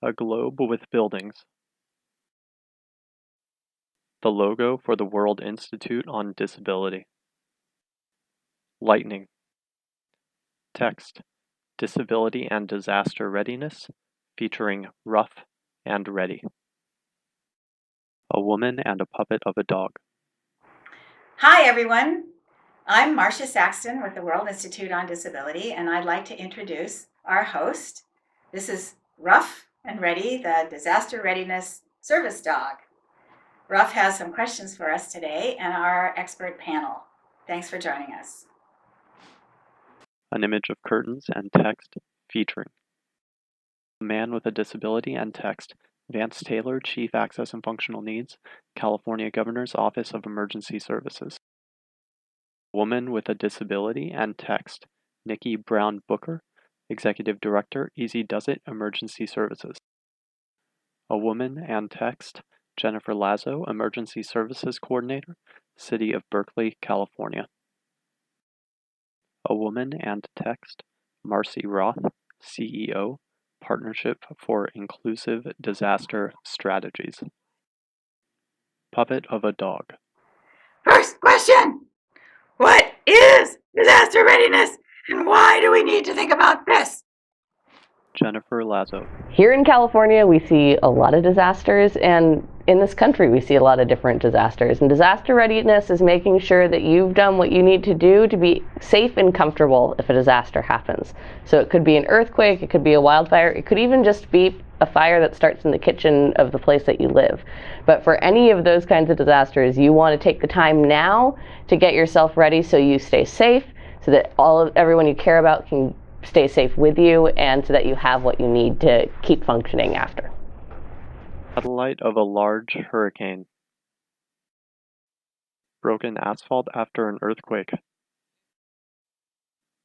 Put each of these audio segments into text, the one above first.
A globe with buildings. The logo for the World Institute on Disability. Lightning. Text: Disability and Disaster Readiness, featuring Ruff and Ready. A woman and a puppet of a dog. Hi, everyone. I'm Marcia Saxton with the World Institute on Disability, and I'd like to introduce our host. This is Ruff and Ready, the Disaster Readiness Service Dog. Ruff has some questions for us today and our expert panel. Thanks for joining us. An image of curtains and text featuring a man with a disability and text, Vance Tailor, Chief Access and Functional Needs, California Governor's Office of Emergency Services. Woman with a disability and text, Niki Brown Booker, Executive Director, Easy Does It Emergency Services. A woman and text, Jennifer Lazo, Emergency Services Coordinator, City of Berkeley, California. A woman and text, Marcy Roth, CEO, Partnership for Inclusive Disaster Strategies. Puppet of a dog. First question: what is disaster readiness, and why do we need to think about this? Jennifer Lazo. Here in California, we see a lot of disasters, and in this country, we see a lot of different disasters. And disaster readiness is making sure that you've done what you need to do to be safe and comfortable if a disaster happens. So it could be an earthquake, it could be a wildfire, it could even just be a fire that starts in the kitchen of the place that you live. But for any of those kinds of disasters, you want to take the time now to get yourself ready so you stay safe, so that everyone you care about can stay safe with you, and so that you have what you need to keep functioning after. Satellite of a large hurricane. Broken asphalt after an earthquake.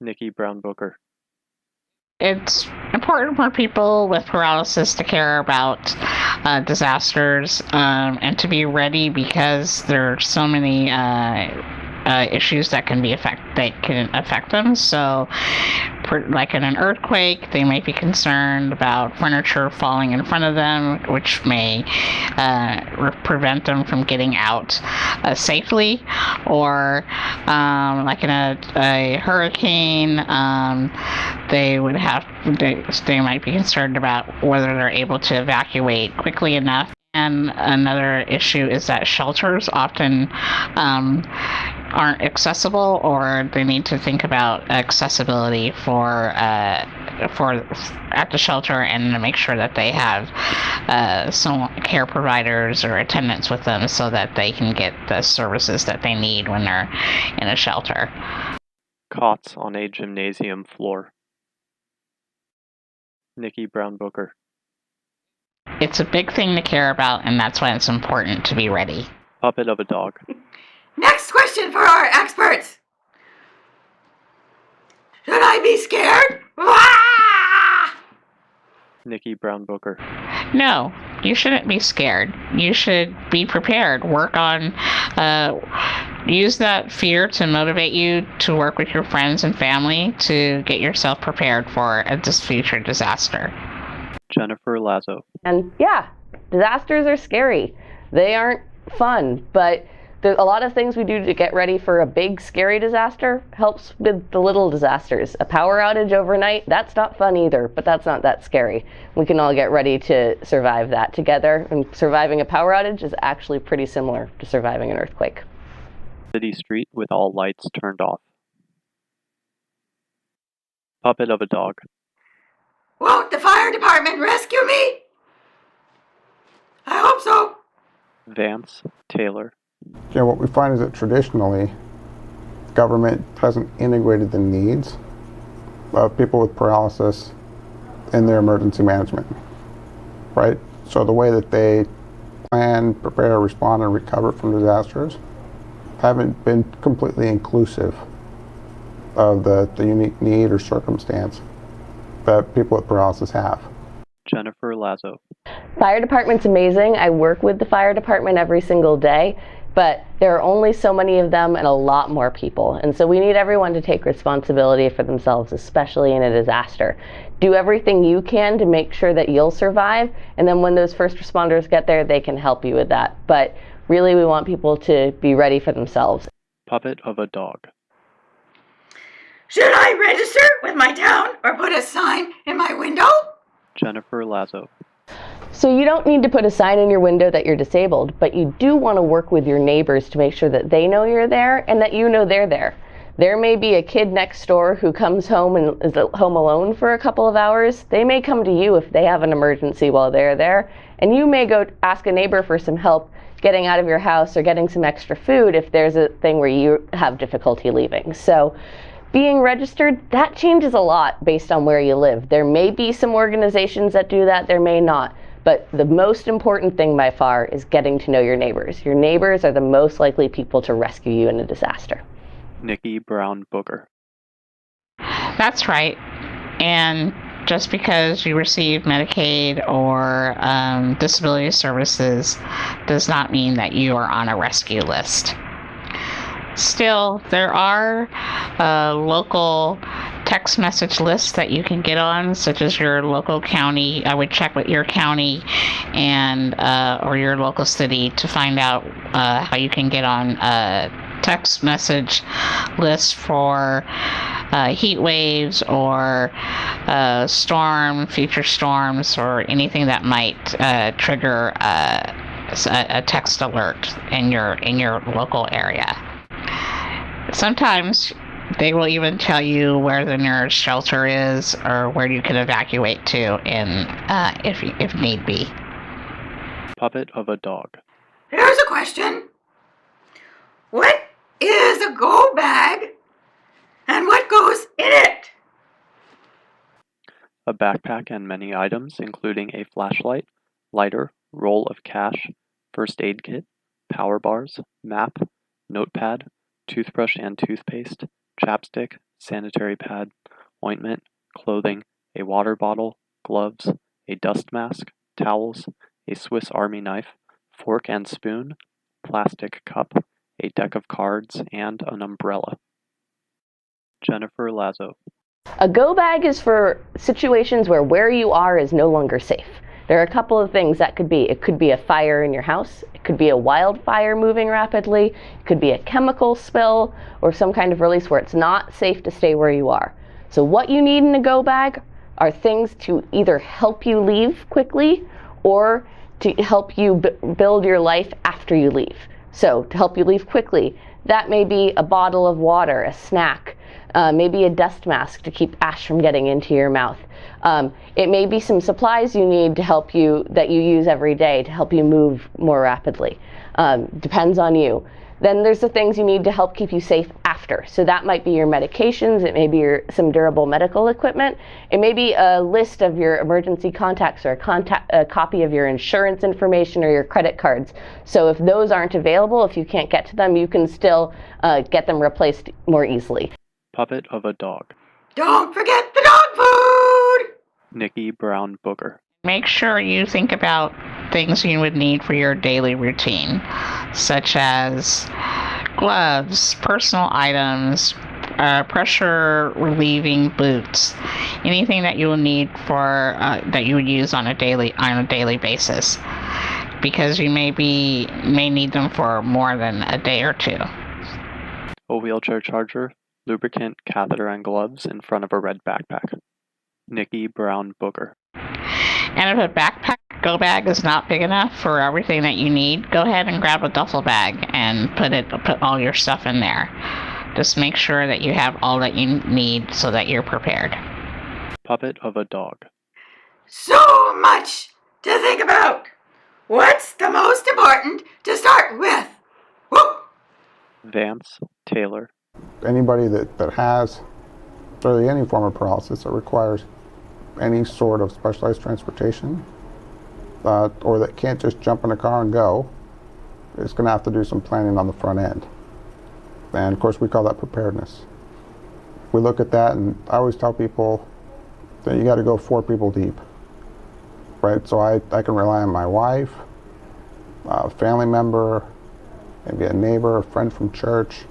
Niki Brown Booker. It's important for people with paralysis to care about disasters and to be ready, because there are so many issues that can affect them. So, like in an earthquake, they might be concerned about furniture falling in front of them, which may prevent them from getting out safely. Or like in a hurricane, they might be concerned about whether they're able to evacuate quickly enough. And another issue is that shelters often aren't accessible, or they need to think about accessibility for at the shelter, and to make sure that they have some care providers or attendants with them, so that they can get the services that they need when they're in a shelter. Cots on a gymnasium floor. Niki Brown Booker. It's a big thing to care about, and that's why it's important to be ready. Puppet of a dog. Next question for our experts. Should I be scared? Niki Brown Booker. No, you shouldn't be scared. You should be prepared. Work on, use that fear to motivate you to work with your friends and family to get yourself prepared for this future disaster. Jennifer Lazo. And yeah, disasters are scary. They aren't fun, but a lot of things we do to get ready for a big, scary disaster helps with the little disasters. A power outage overnight, that's not fun either, but that's not that scary. We can all get ready to survive that together, and surviving a power outage is actually pretty similar to surviving an earthquake. City street with all lights turned off. Puppet of a dog. Won't the fire department rescue me? I hope so. Vance Tailor. Yeah, what we find is that traditionally, government hasn't integrated the needs of people with paralysis in their emergency management, right? So the way that they plan, prepare, respond, and recover from disasters haven't been completely inclusive of the unique need or circumstance that people with paralysis have. Jennifer Lazo. Fire department's amazing. I work with the fire department every single day. but there are only so many of them and a lot more people. And so we need everyone to take responsibility for themselves, especially in a disaster. Do everything you can to make sure that you'll survive, and then when those first responders get there, they can help you with that. But really, we want people to be ready for themselves. Puppet of a dog. Should I register with my town or put a sign in my window? Jennifer Lazo. So you don't need to put a sign in your window that you're disabled, but you do want to work with your neighbors to make sure that they know you're there and that you know they're there. There may be a kid next door who comes home and is home alone for a couple of hours. They may come to you if they have an emergency while they're there, and you may go ask a neighbor for some help getting out of your house or getting some extra food if there's a thing where you have difficulty leaving. So being registered, that changes a lot based on where you live. There may be some organizations that do that, there may not. But the most important thing by far is getting to know your neighbors. Your neighbors are the most likely people to rescue you in a disaster. Niki Brown Booker. That's right. And just because you receive Medicaid or disability services does not mean that you are on a rescue list. Still, there are local text message lists that you can get on, such as your local county. I would check with your county and or your local city to find out how you can get on text message lists for heat waves or future storms, or anything that might trigger a text alert in your local area. Sometimes they will even tell you where the nearest shelter is or where you can evacuate to, if need be. Puppet of a dog. Here's a question. What is a go bag and what goes in it? A backpack and many items, including a flashlight, lighter, roll of cash, first aid kit, power bars, map, notepad, toothbrush and toothpaste, chapstick, sanitary pad, ointment, clothing, a water bottle, gloves, a dust mask, towels, a Swiss Army knife, fork and spoon, plastic cup, a deck of cards, and an umbrella. Jennifer Lazo. A go bag is for situations where you are is no longer safe. There are a couple of things that could be. It could be a fire in your house. It could be a wildfire moving rapidly. It could be a chemical spill or some kind of release where it's not safe to stay where you are. So what you need in a go bag are things to either help you leave quickly or to help you build your life after you leave. So to help you leave quickly, that may be a bottle of water, a snack, maybe a dust mask to keep ash from getting into your mouth. It may be some supplies you need to help you, that you use every day to help you move more rapidly. Depends on you. Then there's the things you need to help keep you safe after. So that might be your medications, it may be some durable medical equipment, it may be a list of your emergency contacts or a copy of your insurance information or your credit cards. So if those aren't available, if you can't get to them, you can still get them replaced more easily. Puppet of a dog. Don't forget the dog food! Niki Brown Booker. Make sure you think about things you would need for your daily routine, such as gloves, personal items, pressure relieving boots, anything that you will need for that you would use on a daily basis, because you may need them for more than a day or two. A wheelchair charger, lubricant, catheter, and gloves in front of a red backpack. Niki Brown Booker. And if a go bag is not big enough for everything that you need, go ahead and grab a duffel bag and put all your stuff in there. Just make sure that you have all that you need so that you're prepared. Puppet of a dog. So much to think about. What's the most important to start with? Whoop! Vance Tailor. Anybody that has really any form of paralysis that requires any sort of specialized transportation, or that can't just jump in a car and go, is going to have to do some planning on the front end. And of course we call that preparedness. We look at that, and I always tell people that you got to go 4 people deep, right? So I can rely on my wife, a family member, maybe a neighbor, a friend from church.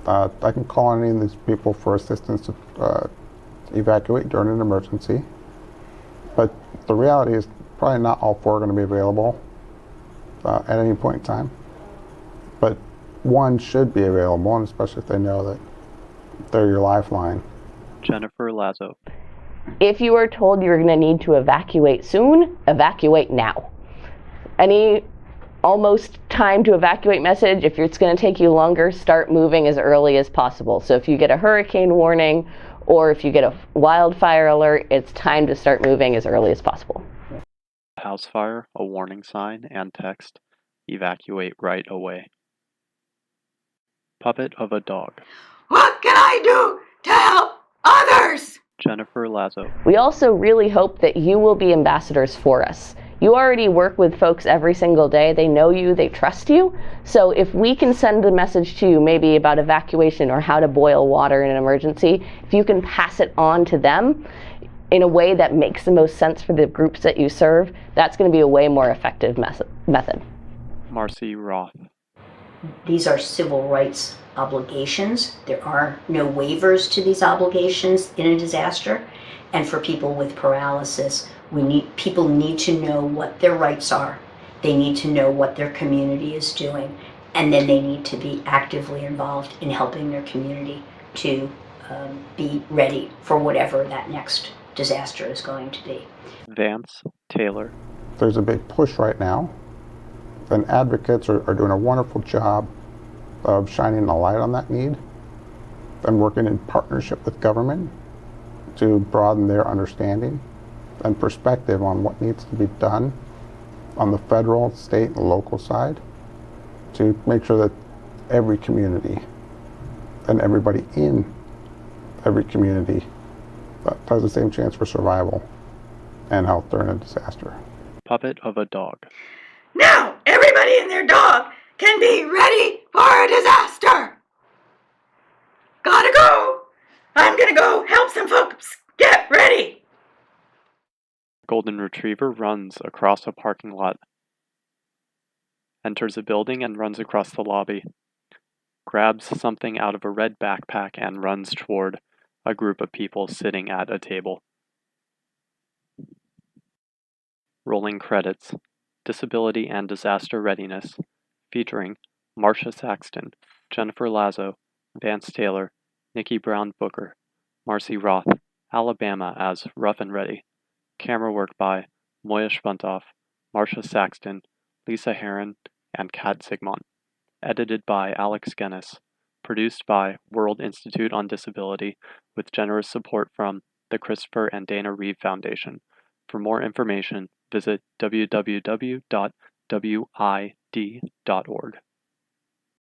I can call on any of these people for assistance to evacuate during an emergency. But the reality is probably not all 4 are going to be available at any point in time. But one should be available, and especially if they know that they're your lifeline. Jennifer Lazo. If you are told you're going to need to evacuate soon, evacuate now. Any almost time to evacuate message, if it's going to take you longer, start moving as early as possible. So if you get a hurricane warning or if you get a wildfire alert, it's time to start moving as early as possible. House fire, a warning sign, and text, evacuate right away. Puppet of a dog. What can I do to help others? Jennifer Lazo. We also really hope that you will be ambassadors for us. You already work with folks every single day. They know you, they trust you. So if we can send a message to you maybe about evacuation or how to boil water in an emergency, if you can pass it on to them in a way that makes the most sense for the groups that you serve, that's going to be a way more effective method. Marcy Ruff. These are civil rights obligations. There are no waivers to these obligations in a disaster. And for people with paralysis, people need to know what their rights are. They need to know what their community is doing. And then they need to be actively involved in helping their community to be ready for whatever that next disaster is going to be. Vance Tailor. There's a big push right now, and advocates are doing a wonderful job of shining a light on that need and working in partnership with government to broaden their understanding and perspective on what needs to be done on the federal, state, and local side to make sure that every community and everybody in every community has the same chance for survival and health during a disaster. Puppet of a dog. Now everybody and their dog can be ready for a disaster. Gotta go. I'm gonna go help some folks get ready. Golden Retriever runs across a parking lot, enters a building and runs across the lobby, grabs something out of a red backpack and runs toward a group of people sitting at a table. Rolling credits. Disability and Disaster Readiness, featuring Marcia Saxton, Jennifer Lazo, Vance Tailor, Niki Brown Booker, Marcy Roth, Alabama as Ruff and Ready. Camera work by Moya Spuntoff, Marcia Saxton, Lisa Heron, and Kat Sigmont. Edited by Alex Guinness. Produced by World Institute on Disability with generous support from the Christopher and Dana Reeve Foundation. For more information, visit www.wid.org.